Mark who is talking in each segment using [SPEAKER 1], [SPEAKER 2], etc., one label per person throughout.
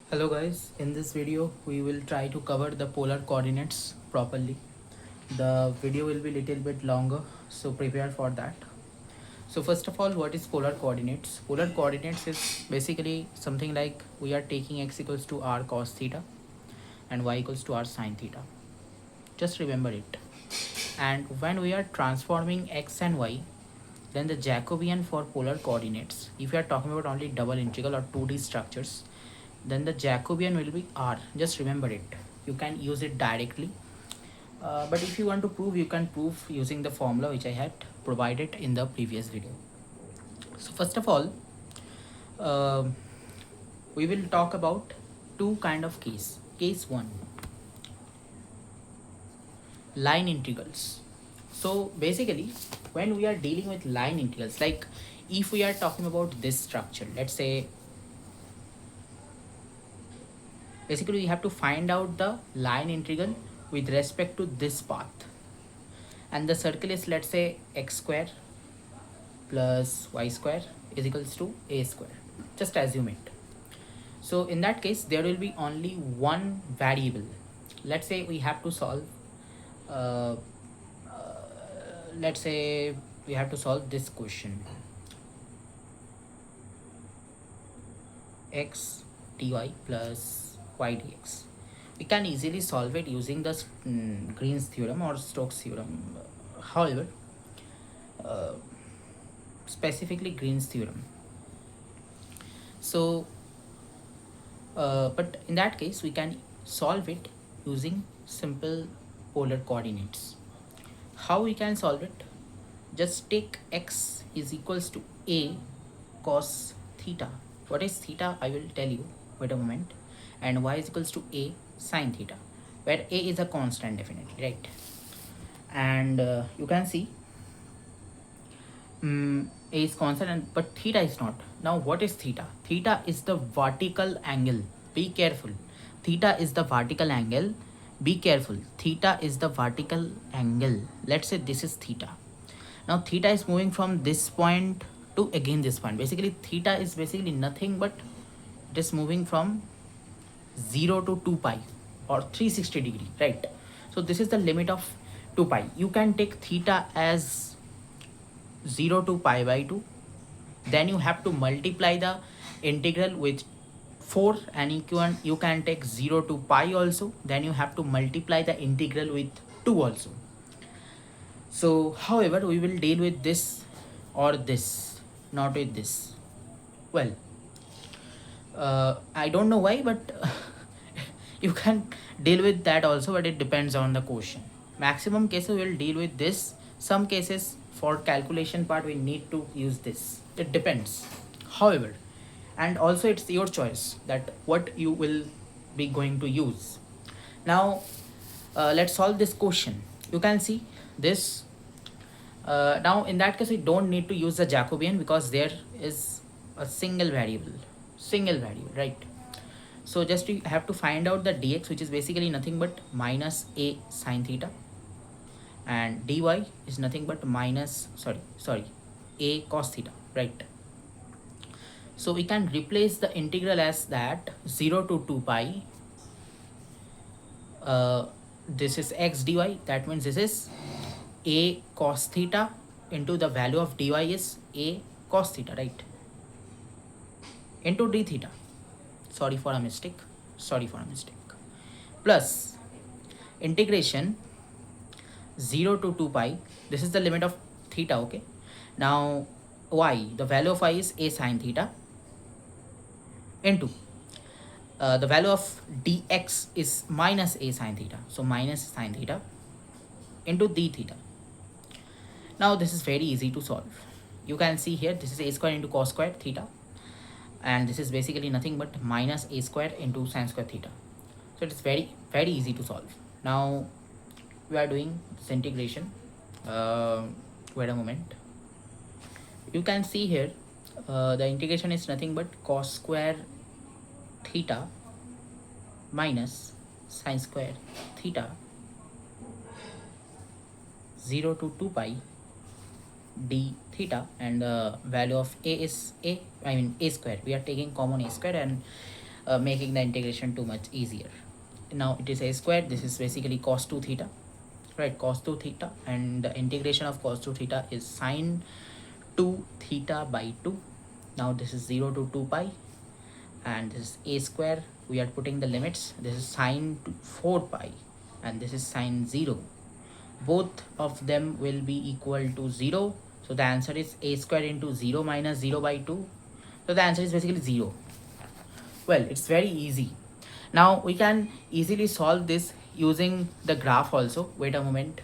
[SPEAKER 1] Hello guys, in this video we will try to cover the polar coordinates properly. The video will be little bit longer, so prepare for that. So first of all, what is polar coordinates? Polar coordinates is basically something like we are taking x equals to r cos theta and y equals to r sin theta. Just remember it. And when we are transforming x and y, then the Jacobian for polar coordinates, if you are talking about only double integral or 2D structures, then the Jacobian will be r. Just remember it. You can use it directly. But if you want to prove, you can prove using the formula which I had provided in the previous video. So first of all, uh, we will talk about two kind of case. Case 1, line integrals. So basically, when we are dealing with line integrals, like if we are talking about this structure, let's say, basically we have to find out the line integral with respect to this path, and the circle is, let's say, x square plus y square is equals to a square. Just assume it. So in that case there will be only one variable. Let's say we have to solve uh, let's say we have to solve this question, x dy plus y dx. We can easily solve it using the Green's theorem or Stokes theorem. However, uh, specifically Green's theorem. So but in that case we can solve it using simple polar coordinates. How we can solve it? Just take x is equals to a cos theta. What is theta? I will tell you. Wait a moment. And y is equals to a sin theta, where a is a constant, definitely, right? And you can see a is constant, but theta is not. Now what is theta? Theta is the vertical angle. Be careful. Theta is the vertical angle. Be careful. Theta is the vertical angle. Let's say this is theta. Now theta is moving from this point to again this point. Basically theta is basically nothing but it is moving from 0 to 2 pi or 360 degree, right? So this is the limit of 2 pi. You can take theta as 0 to pi by 2. Then you have to multiply the integral with 4, and you can take 0 to pi also. Then you have to multiply the integral with 2 also. So however, we will deal with this or this, not with this. Well, I don't know why, but you can deal with that also, but it depends on the question. Maximum cases we will deal with this. Some cases for calculation part we need to use this. It depends. However, and also it's your choice that what you will be going to use. Now let's solve this question. You can see this. Now in that case we don't need to use the Jacobian because there is a single variable, right? So just you have to find out the dx, which is basically nothing but minus a sine theta, and dy is nothing but minus a cos theta, right? So we can replace the integral as that 0 to 2 pi. This is x dy, that means this is a cos theta into the value of dy is a cos theta, right? Into d theta. Sorry for a mistake. Plus integration 0 to 2 pi. This is the limit of theta, okay? Now y, the value of y is a sine theta, into the value of dx is minus a sine theta, so minus sine theta into d theta. Now this is very easy to solve. You can see here this is a square into cos square theta, and this is basically nothing but minus a square into sine square theta. So it's very easy to solve. Now we are doing this integration. Wait a moment. You can see here the integration is nothing but cos square theta minus sine square theta 0 to 2 pi d theta, and the value of a is a square. We are taking common a square, and making the integration too much easier. Now it is a square, this is basically cos 2 theta, right? Cos 2 theta, and the integration of cos 2 theta is sine 2 theta by 2. Now this is 0 to 2 pi, and this is a square, we are putting the limits, this is sine 4 pi, and this is sine 0. Both of them will be equal to 0, so the answer is a square into 0 minus 0 by 2. So the answer is basically 0. Well, it's very easy. Now we can easily solve this using the graph also. Wait a moment.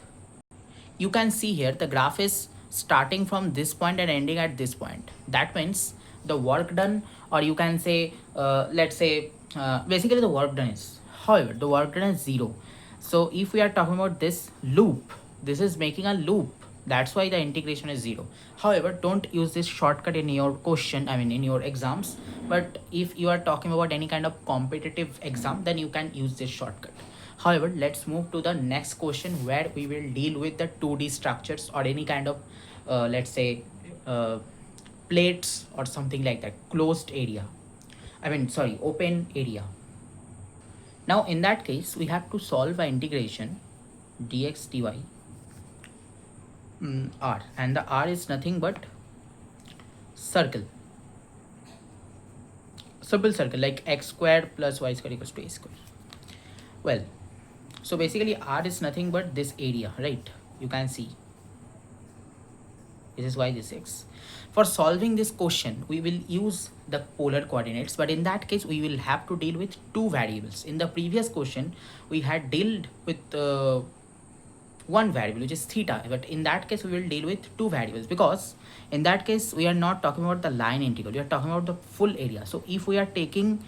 [SPEAKER 1] You can see here the graph is starting from this point and ending at this point. That means the work done, or you can say, let's say, basically the work done is, however, the work done is 0. So if we are talking about this loop, this is making a loop. That's why the integration is 0. However, don't use this shortcut in your question, I mean in your exams. But if you are talking about any kind of competitive exam, then you can use this shortcut. However, let's move to the next question, where we will deal with the 2D structures or any kind of, let's say, plates or something like that, closed area. I mean, sorry, open area. Now, in that case, we have to solve an integration dx dy r, and the r is nothing but circle, simple circle, like x squared plus y squared equals to a square. Well, so basically r is nothing but this area, right? You can see this is y, this x. For solving this question, we will use the polar coordinates, but in that case we will have to deal with two variables. In the previous question we had dealt with one variable, which is theta, but in that case we will deal with two variables, because in that case we are not talking about the line integral, we are talking about the full area. So if we are taking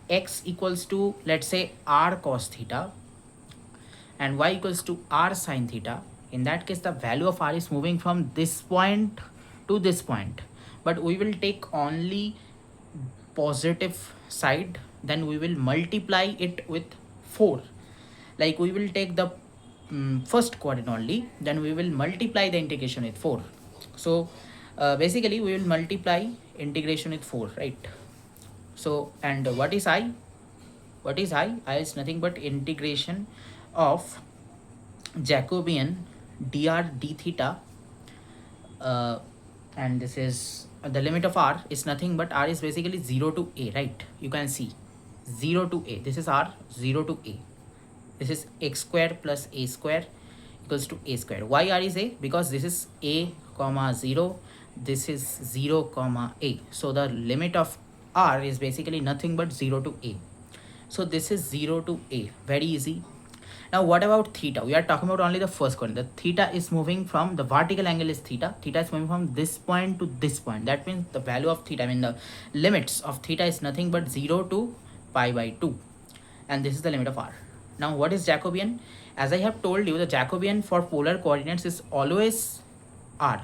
[SPEAKER 1] x equals to, let's say, r cos theta and y equals to r sin theta, in that case the value of r is moving from this point to this point, but we will take only positive side, then we will multiply it with 4. Like we will take the first quadrant only, then we will multiply the integration with 4. So basically we will multiply integration with 4, right? So, and what is I? What is I? I is nothing but integration of Jacobian dr d theta, and this is the limit of r is nothing but r is basically 0 to a, right? You can see 0 to a, this is r, 0 to a, this is x square plus a square equals to a square. Why r is a? Because this is a comma 0, this is 0 comma a, so the limit of r is basically nothing but 0 to a. So this is 0 to a, very easy. Now what about theta? We are talking about only the first quadrant. The theta is moving from, the vertical angle is theta. Theta is moving from this point to this point. That means the value of theta, I mean the limits of theta is nothing but 0 to pi by 2. And this is the limit of r. Now what is Jacobian? As I have told you, the Jacobian for polar coordinates is always r.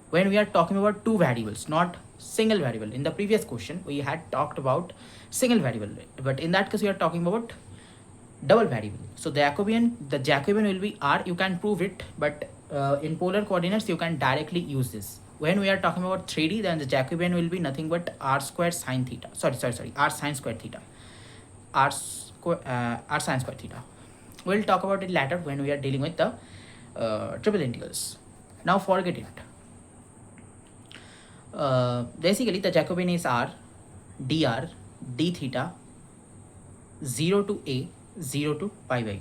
[SPEAKER 1] When we are talking about two variables, not single variable. In the previous question, we had talked about single variable. But in that case, we are talking about double variable. So the Jacobian will be r. You can prove it, but in polar coordinates you can directly use this. When we are talking about 3D, then the Jacobian will be nothing but r squared sine theta. Sorry, r sine squared theta. R sine squared theta. We'll talk about it later when we are dealing with the triple integrals. Now forget it. Basically the Jacobian is r dr d theta 0 to a, 0 to pi by 2.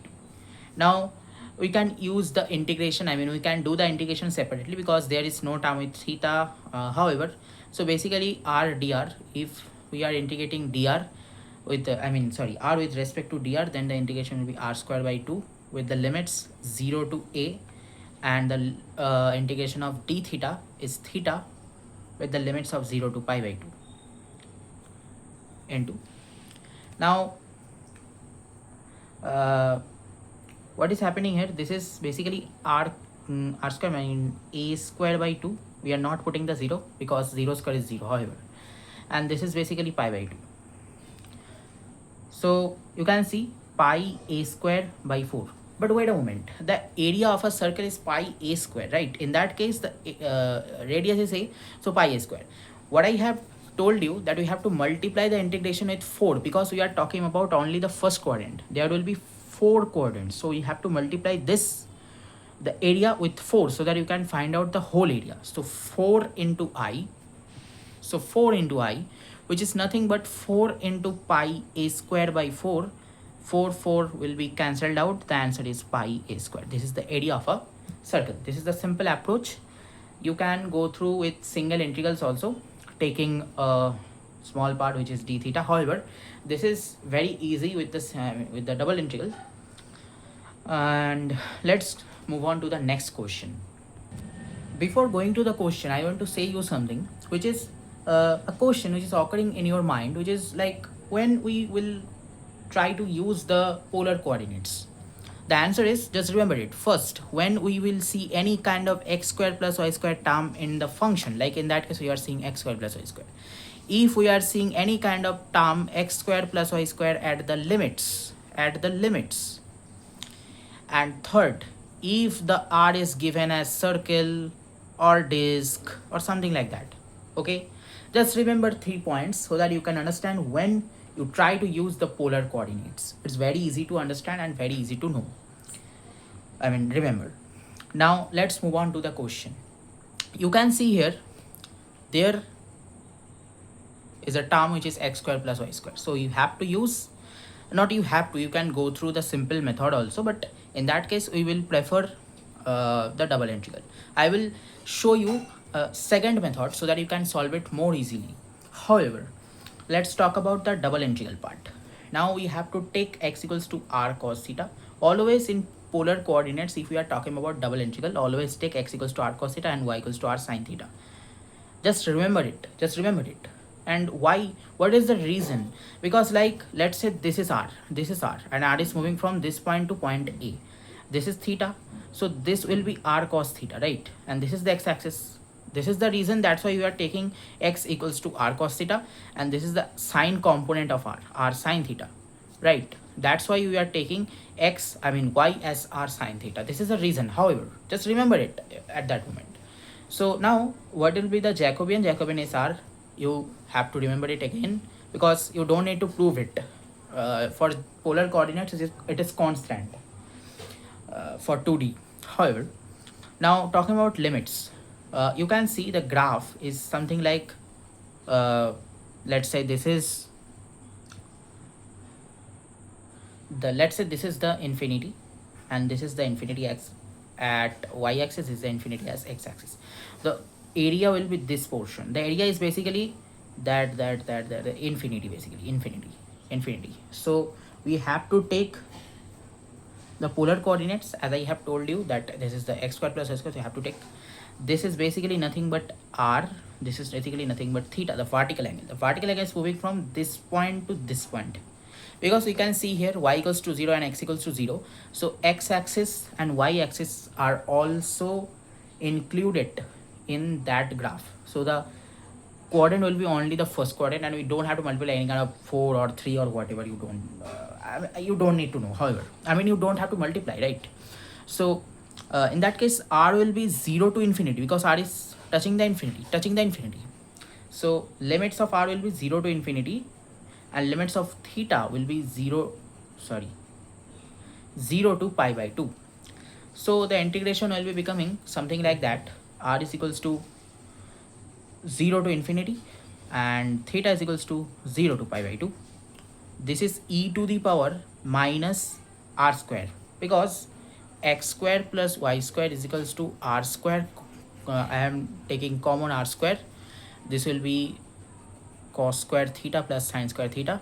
[SPEAKER 1] Now we can use the integration, I mean we can do the integration separately because there is no term with theta. However, so basically r dr, if we are integrating dr with r with respect to dr, then the integration will be r square by 2 with the limits 0 to a, and the integration of d theta is theta with the limits of 0 to pi by 2 into. Now what is happening here? This is basically r square, I mean a square by 2. We are not putting the 0 because 0 square is 0, however, and this is basically pi by 2. So you can see pi a square by 4. But wait a moment, the area of a circle is pi a square, right? In that case the radius is a, so pi a square. What I have told you that we have to multiply the integration with 4 because we are talking about only the first quadrant. There will be 4 quadrants. So we have to multiply this, the area, with 4 so that you can find out the whole area. So 4 into I. So 4 into I, which is nothing but 4 into pi a square by 4. 4 will be cancelled out. The answer is pi a square. This is the area of a circle. This is the simple approach. You can go through with single integrals also, taking a small part which is d theta. However, this is very easy with this with the double integral. And let's move on to the next question. Before going to the question, I want to say you something which is a question which is occurring in your mind, which is like, when we will try to use the polar coordinates. The answer is, just remember it. First, when we will see any kind of x square plus y square term in the function, like in that case we are seeing x square plus y square. If we are seeing any kind of term x square plus y square at the limits, and third, if the r is given as circle or disc or something like that, okay, just remember 3 points so that you can understand when you try to use the polar coordinates. It's very easy to understand and very easy to know. I mean, remember. Now let's move on to the question. You can see here, there is a term which is x square plus y square. So you have to use, not you have to, you can go through the simple method also, but in that case we will prefer the double integral. I will show you a second method so that you can solve it more easily. However, let's talk about the double integral part. Now we have to take x equals to r cos theta. Always in polar coordinates, if we are talking about double integral, always take x equals to r cos theta and y equals to r sin theta. Just remember it. And why? What is the reason? Because, like, let's say this is r, and r is moving from this point to point A. This is theta, so this will be r cos theta, right? And this is the x-axis. This is the reason, that's why you are taking x equals to r cos theta, and this is the sine component of r sin theta, right? That's why you are taking y as r sin theta. This is the reason. However, just remember it at that moment. So now what will be the Jacobian? Jacobian is r. You have to remember it again because you don't need to prove it. For polar coordinates, it is constant for 2D. However, now talking about limits, you can see the graph is something like, let's say this is the infinity, and this is the infinity x at y-axis, is the infinity as x-axis. The area will be this portion. The area is basically that infinity, basically infinity. So we have to take the polar coordinates, as I have told you that this is the x square plus y square. So you have to take, this is basically nothing but r, this is basically nothing but theta, the vertical angle. The vertical angle is moving from this point to this point, because we can see here y equals to 0 and x equals to 0. So x-axis and y-axis are also included in that graph. So the quadrant will be only the first quadrant, and we don't have to multiply any kind of 4 or 3 or whatever. You don't need to know. However, you don't have to multiply, right? So in that case, r will be 0 to infinity because r is touching the infinity. So limits of r will be 0 to infinity, and limits of theta will be 0 to pi by 2. So the integration will be becoming something like that. R is equals to 0 to infinity and theta is equals to 0 to pi by 2. This is e to the power minus r square, because x square plus y square is equals to r square. I am taking common r square. This will be cos square theta plus sin square theta.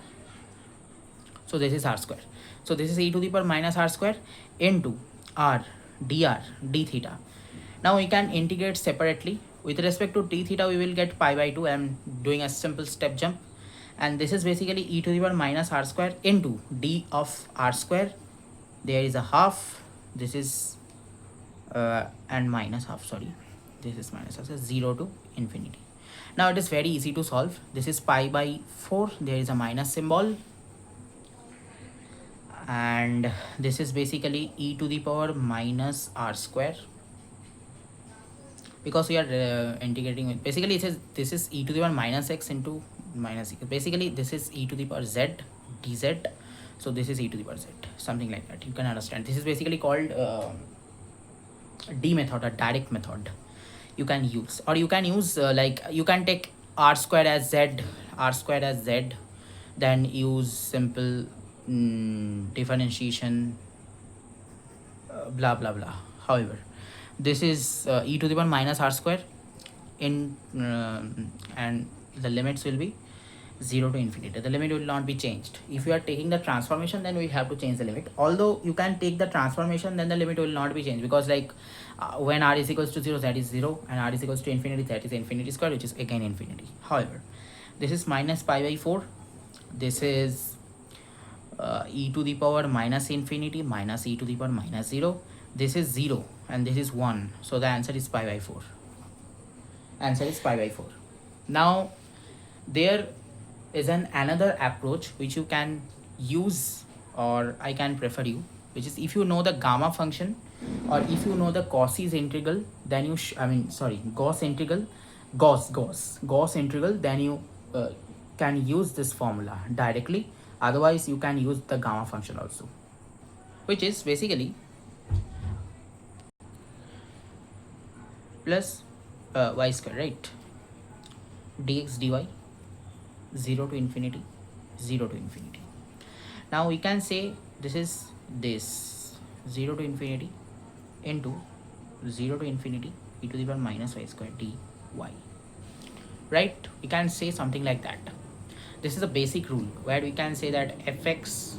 [SPEAKER 1] So this is r square. So this is e to the power minus r square into r dr d theta. Now we can integrate separately. With respect to d theta, we will get pi by 2. I am doing a simple step jump. And this is basically e to the power minus r square into d of r square. There is a half. This is and minus half, this is minus half, so 0 to infinity. Now it is very easy to solve. This is pi by 4. There is a minus symbol. And this is basically e to the power minus r square. because we are integrating with, basically it says this is e to the power minus x into minus e. Basically this is e to the power z dz, so this is e to the power z, something like that. You can understand this is basically called d method or direct method you can use, or you can use like you can take r square as z, then use simple differentiation, blah blah blah. However, this is e to the power minus r square in and the limits will be 0 to infinity. The limit will not be changed. If you are taking the transformation, then we have to change the limit. Although you can take the transformation, then the limit will not be changed, because like when r is equals to 0, that is 0, and r is equals to infinity, that is infinity square, which is again infinity. However, this is minus pi by 4. This is e to the power minus infinity minus e to the power minus 0. This is 0 and this is 1. So the answer is pi by 4. Answer is pi by 4. Now there is another approach which you can use, or I can prefer you, which is if you know the gamma function, or if you know the Cauchy's integral, then you Gauss integral, Gauss integral, then you can use this formula directly. Otherwise you can use the gamma function also, which is basically plus y square, right? Dx dy 0 to infinity, 0 to infinity. Now we can say this is this 0 to infinity into 0 to infinity e to the power minus y square dy, right? We can say something like that. This is a basic rule where we can say that fx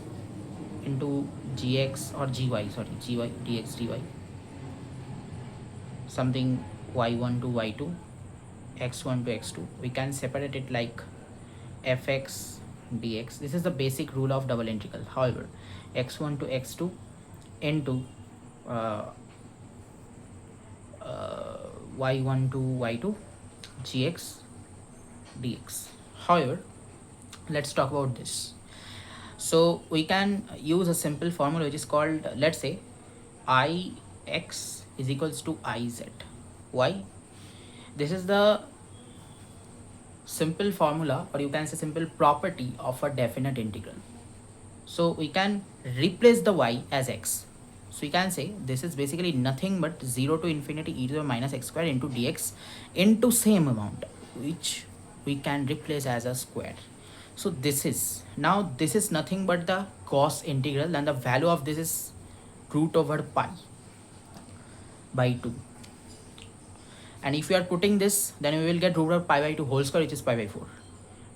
[SPEAKER 1] into gx or gy dx dy, something y1 to y2, x1 to x2, we can separate it like fx dx. This is the basic rule of double integral. However, x1 to x2 into y1 to y2 gx dx. However, let's talk about this. So we can use a simple formula which is called, let's say ix is equals to iz. Why? This is the simple formula, or you can say simple property of a definite integral. So we can replace the y as x. So we can say this is basically nothing but 0 to infinity e to the minus x square into dx into same amount, which we can replace as a square. So this is nothing but the Gauss integral, and the value of this is root over pi by 2. And if you are putting this, then we will get root over pi by 2 whole square, which is pi by 4.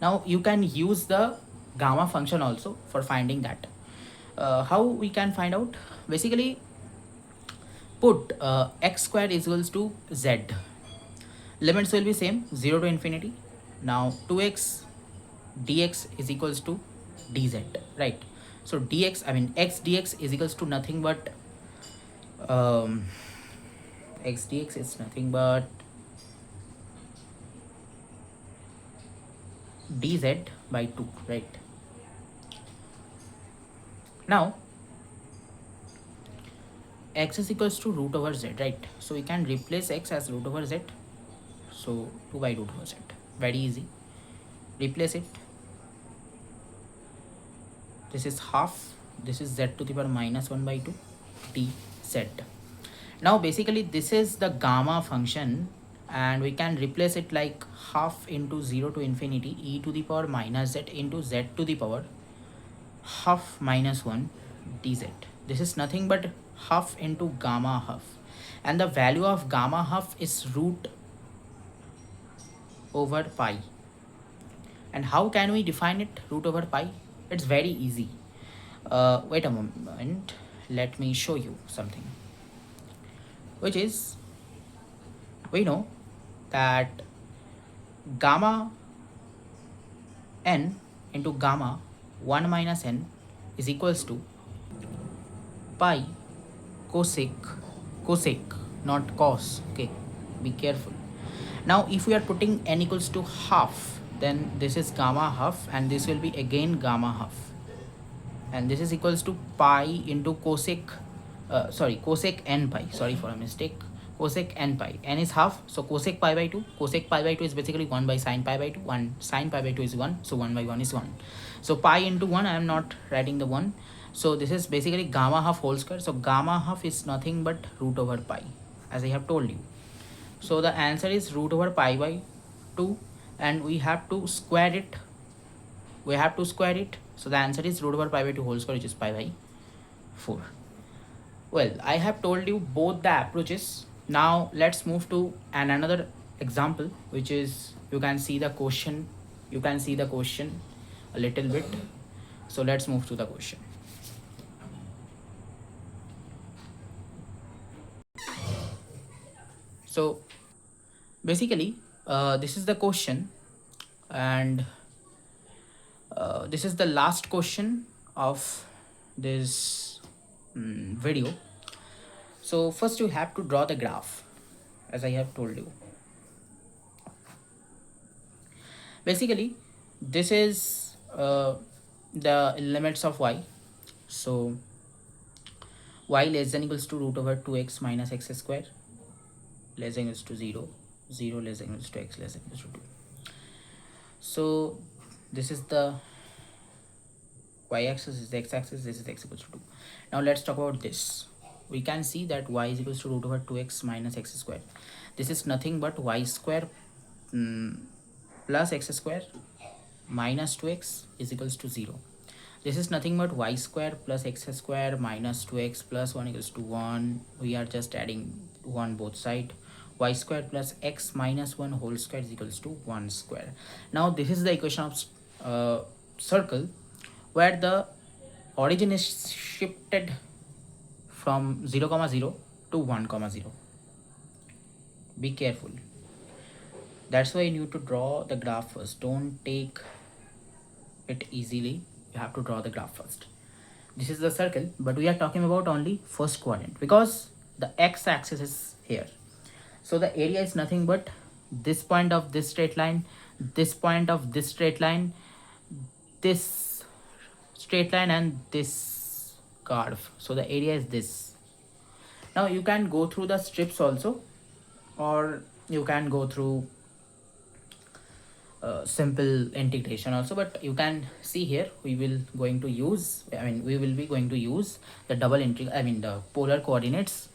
[SPEAKER 1] Now you can use the gamma function also for finding that. How we can find out? Basically, put x square is equals to z. Limits will be same, 0 to infinity. Now 2x dx is equals to dz, right? So x dx is equals to nothing but x dx is nothing but dz by 2, right? Now x is equals to root over z, right? So we can replace x as root over z. So 2 by root over z, very easy. Replace it. This is half, this is z to the power minus 1 by 2 dz. Now basically this is the gamma function, and we can replace it like half into 0 to infinity e to the power minus z into z to the power half minus 1 dz. This is nothing but half into gamma half, and the value of gamma half is root over pi. And how can we define it, root over pi? It's very easy. Wait a moment, let me show you something, which is, we know that gamma n into gamma 1 minus n is equals to pi cosec, not cos, okay, be careful. Now if we are putting n equals to half, then this is gamma half, and this will be again gamma half, and this is equals to pi into cosec n pi, sorry for a mistake, cosec n pi. N is half, so cosec pi by 2. Cosec pi by 2 is basically 1 by sine pi by 2. 1 sine pi by 2 is 1, so 1 by 1 is 1. So pi into 1, I am not writing the 1. So this is basically gamma half whole square. So gamma half is nothing but root over pi, as I have told you. So the answer is root over pi by 2, and we have to square it. So the answer is root over pi by 2 whole square, which is pi by 4. Well, I have told you both the approaches. Now let's move to another example, which is you can see the question a little bit. So let's move to the question. So basically, this is the question, and this is the last question of this video. So first you have to draw the graph, as I have told you. Basically, this is the limits of y. So y less than equals to root over 2x minus x square, less than equals to 0, 0 less than equals to x less than equals to 2. So this is the y-axis, is the x-axis, this is x equals to 2. Now let's talk about this. We can see that y is equals to root over 2x minus x square. This is nothing but y square plus x square minus 2x is equals to 0. This is nothing but y square plus x square minus 2x plus 1 equals to 1. We are just adding 1 both side. Y square plus x minus 1 whole square is equals to 1 square. Now this is the equation of circle, where the origin is shifted from 0, 0 to 1, 0. Be careful. That's why you need to draw the graph first. Don't take it easily. You have to draw the graph first. This is the circle, but we are talking about only first quadrant because the x-axis is here. So the area is nothing but this point of this straight line, this point of this straight line, this straight line, and this curve. So the area is this. Now you can go through the strips also, or you can go through simple integration also, but you can see here we will be going to use the double integral, the polar coordinates.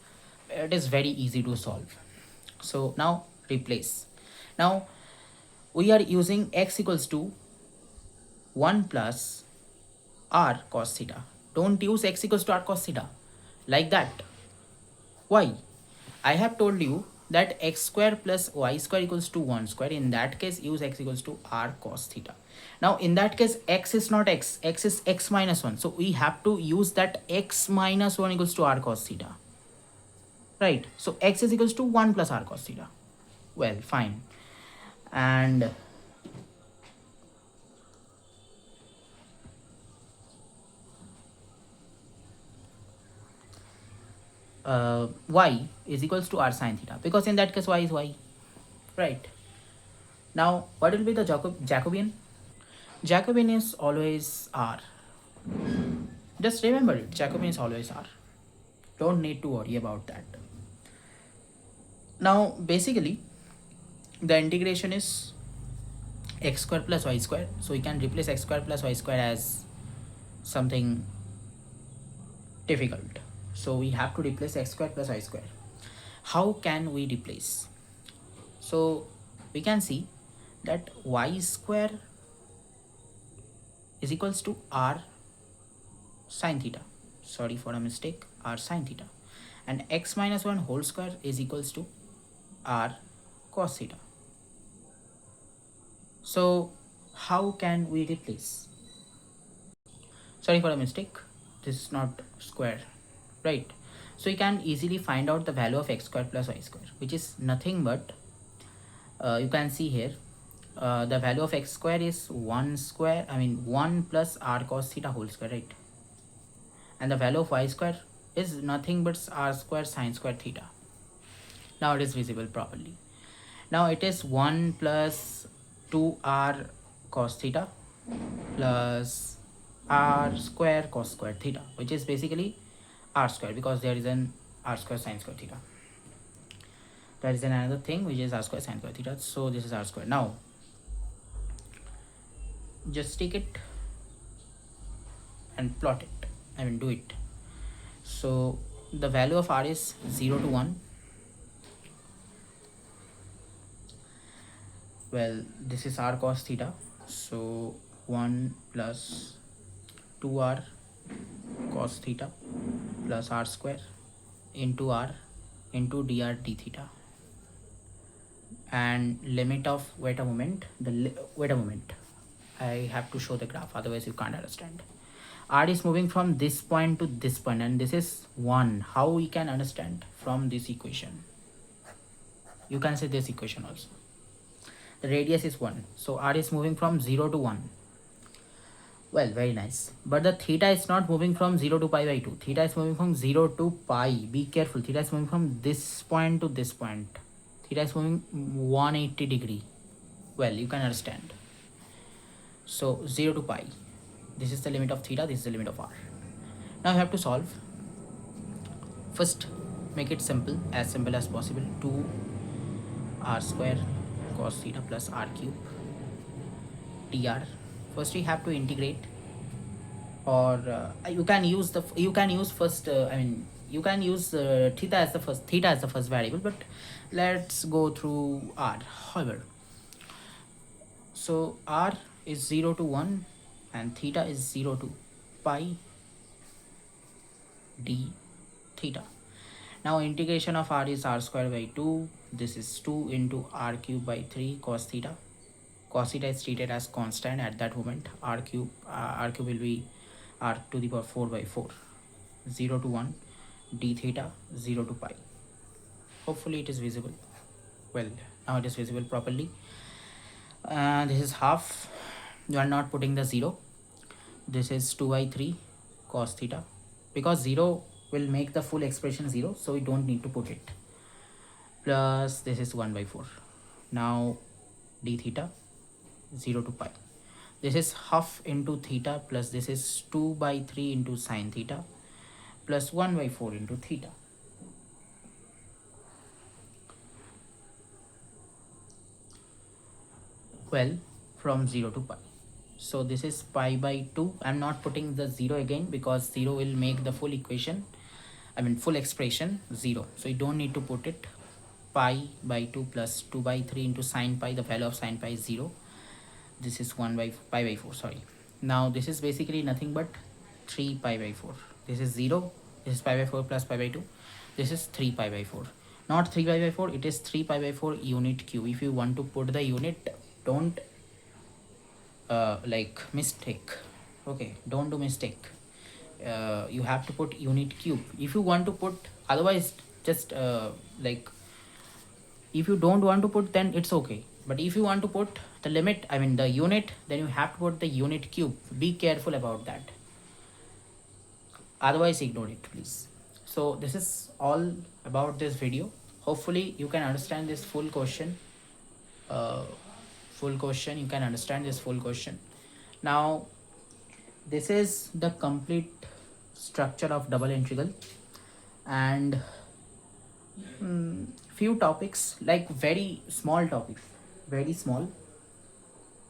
[SPEAKER 1] It is very easy to solve. So now replace. Now we are using x equals to 1 plus r cos theta. Don't use x equals to r cos theta like that. Why? I have told you that x square plus y square equals to 1 square. In that case, use x equals to r cos theta. Now in that case, x is not x is x minus 1. So we have to use that x minus 1 equals to r cos theta. Right? So x is equals to 1 plus r cos theta. Well, fine. And y is equals to r sin theta, because in that case y is y. Right? Now what will be the Jacobian? Jacobian is always r. Just remember it, Jacobian is always r. Don't need to worry about that. Now basically the integration is x square plus y square. So we can replace x square plus y square as something difficult. So we have to replace x square plus y square. How can we replace? So we can see that y square is equals to r sin theta. Sorry for a mistake, r sin theta. And x minus 1 whole square is equals to r cos theta. So how can we replace? Sorry for a mistake, this is not square, right? So you can easily find out the value of x square plus y square, which is nothing but you can see here the value of x square is 1 plus r cos theta whole square, right? And the value of y square is nothing but r square sin square theta. Now it is visible properly. Now it is 1 plus 2r cos theta plus r square cos square theta, which is basically r square, because there is an r square sin square theta. There is another thing which is r square sine square theta. So this is r square. Now just take it and plot it. I mean do it. So the value of r is 0 to 1. Well, this is r cos theta. So 1 plus 2r cos theta plus r square into r into dr d theta. And limit of wait a moment. Wait a moment. I have to show the graph, otherwise you can't understand. R is moving from this point to this point, and this is 1. How we can understand from this equation? You can say this equation also. The radius is 1. So R is moving from 0 to 1. Well, very nice. But the theta is not moving from 0 to pi by 2. Theta is moving from 0 to pi. Be careful. Theta is moving from this point to this point. Theta is moving 180 degree. Well, you can understand. So 0 to pi. This is the limit of theta. This is the limit of r. Now you have to solve. First, make it simple as possible. 2 r square cos theta plus r cube dr. First we have to integrate, or you can use first. You can use theta as the first variable, but let's go through r. However, so r is 0 to 1 and theta is 0 to pi d theta. Now integration of r is r square by 2. This is 2 into r cube by 3 cos theta. Cos theta is treated as constant at that moment. R cube will be r to the power 4 by 4. 0 to 1 d theta, 0 to pi. Hopefully it is visible. Well, now it is visible properly. This is half. You are not putting the 0. This is 2 by 3 cos theta, because 0 will make the full expression 0, so we don't need to put it. Plus this is 1 by 4. Now d theta, 0 to pi. This is half into theta, plus this is 2 by 3 into sine theta, plus 1 by 4 into theta. Well, from 0 to pi. So this is pi by 2. I'm not putting the 0 again, because 0 will make the full equation, full expression 0. So you don't need to put it. Pi by 2 plus 2 by 3 into sine pi. The value of sine pi is 0. This is 1 by pi by 4. Sorry. Now this is basically nothing but 3 pi by 4. This is 0. This is pi by 4 plus pi by 2. This is 3 pi by 4. Not 3 pi by 4. It is 3 pi by 4 unit cube. If you want to put the unit, don't mistake. Okay, don't do mistake. You have to put unit cube if you want to put. Otherwise, just if you don't want to put, then it's okay. But if you want to put the limit, the unit, then you have to put the unit cube. Be careful about that. Otherwise, ignore it, please. So this is all about this video. Hopefully you can understand this full question. You can understand this full question. Now this is the complete structure of double integral, and few topics, like very small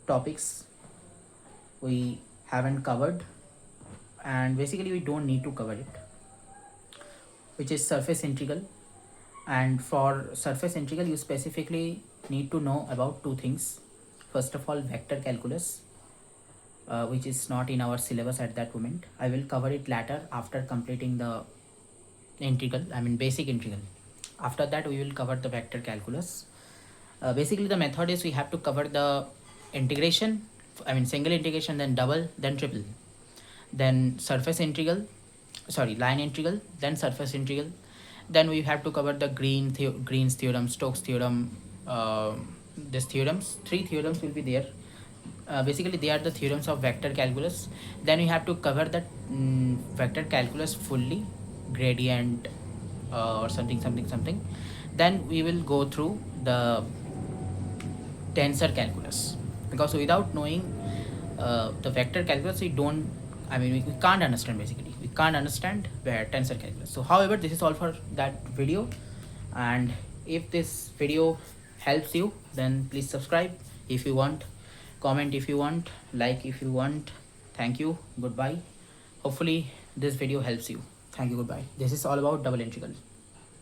[SPEAKER 1] topics we haven't covered, and basically we don't need to cover it, which is surface integral. And for surface integral, you specifically need to know about two things. First of all, vector calculus, which is not in our syllabus at that moment. I will cover it later after completing the integral, basic integral. After that we will cover the vector calculus. Basically the method is we have to cover the integration, single integration, then double, then triple, then surface integral, line integral, then surface integral. Then we have to cover the Green's theorem, Stokes theorem, these theorems. 3 theorems will be there. Basically they are the theorems of vector calculus. Then we have to cover the vector calculus fully, gradient or something. Then we will go through the tensor calculus, because without knowing the vector calculus, we can't understand. Basically we can't understand where tensor calculus. So however, this is all for that video, and if this video helps you, then please subscribe if you want, comment if you want, like if you want. Thank you, goodbye. Hopefully this video helps you. Thank you, goodbye. This is all about double integral.